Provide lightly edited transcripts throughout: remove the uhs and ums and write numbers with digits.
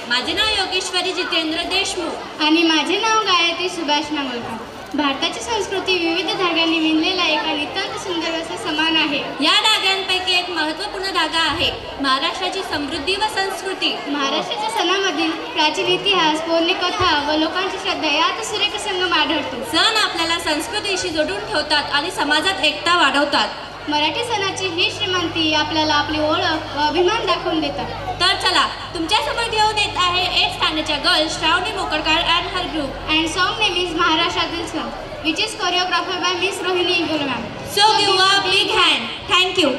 माझे नाव योगेश्वरी जितेंद्र देशमुख. आणि माझे नाव गायत्री सुभाष नांगोलकर. भारताची संस्कृती विविध धाग्यांनी विणलेला एक आणि अत्यंत सुंदर असा समान आहे. या धाग्यांपैकी एक महत्त्वपूर्ण धागा आहे महाराष्ट्राची समृद्धी व संस्कृती. महाराष्ट्राच्या सणामधील प्राचीन इतिहास, पौराणिक कथा व लोकांची श्रद्धा यात सुरेख संगम आढळतो. सण आपल्याला संस्कृतीशी जोडून ठेवतात आणि समाजात एकता वाढवतात. मराठी सणाची ही श्रीमंती आपल्याला आपली ओळख व अभिमान दाखवून देतात. तर चला तुमच्यासमोर घेऊन येत आहे 8th स्टँडर्डच्या girls Shravani Mokarkar and her group and song name is महाराष्ट्रातील सण which is choreographer by miss Rohini Ingole ma'am. So give a big hand. Thank you.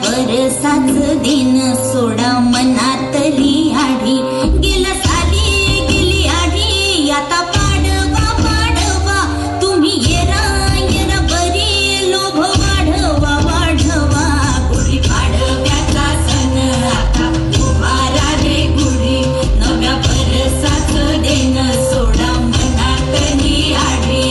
वर्षाच दिन सोडा मनातली आढी गेला साली गेली आढी आता पाडवा पाडवा तुम्ही येरा येरा बरी लोभ वाढवा वाढवा. गुढी पाडव्याचा सण आता उभारा रे गुढी नव्या वर्षाच दिन सोडा मनातली आढी.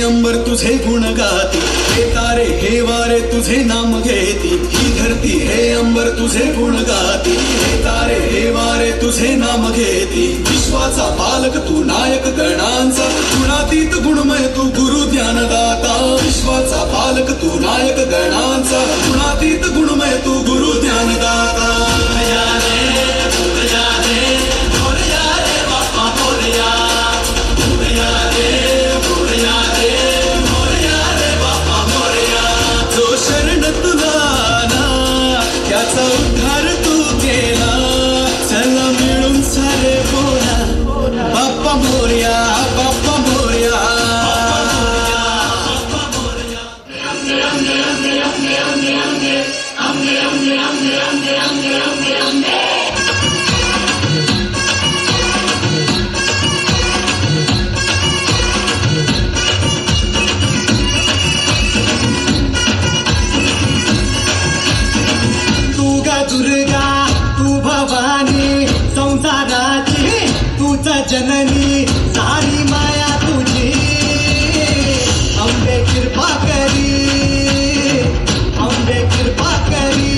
अंबर तुझे गुण गाती, हे तारे हे वारे तुझे नाम घेती. ही धरती हे अंबर तुझे गुण गाती, हे तारे हे वारे तुझे नाम घेती. विश्वाचा पालक तू नायक गणांचा, गुणातीत गुणमय तू गुरु ज्ञानदाता. विश्वाचा पालक तू नायक गणांचा, गुणातीत गुणमय तू गुरु ज्ञानदाता. जो शरण तुला ना त्याचा उद्धार तू केला. चला मिळून सारे बोला बाप्पा मोरया, बाप्पा मोरया. दुर्गा तू भवानी संसाराची तूच जननी, सारी माया तुझी. अंबे कृपा करी, अंबे कृपा करी.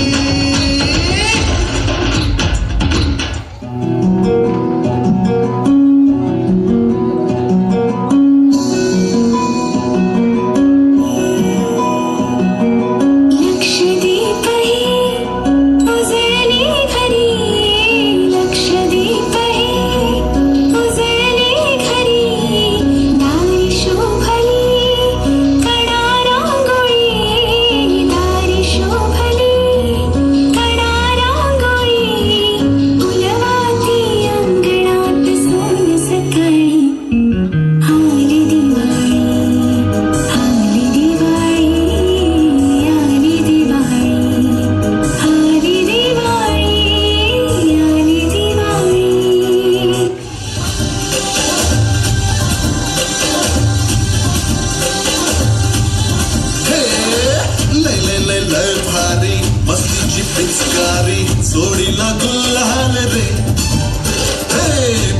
जोडीला गुलाल रे,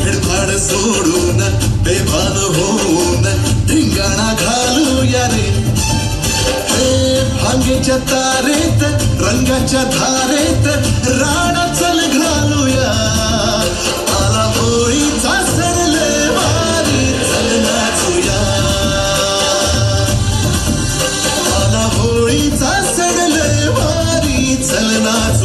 फिडफाड सोडून बेभान होऊन धिंगाणा घालूया रे. भांगेच्या तारेत रंगाच्या धारेत राणा चल घालूया. आला होळीचा सण लय भारी चल नाचूया. आला होळीचा सण लय भारी चल नाचूया.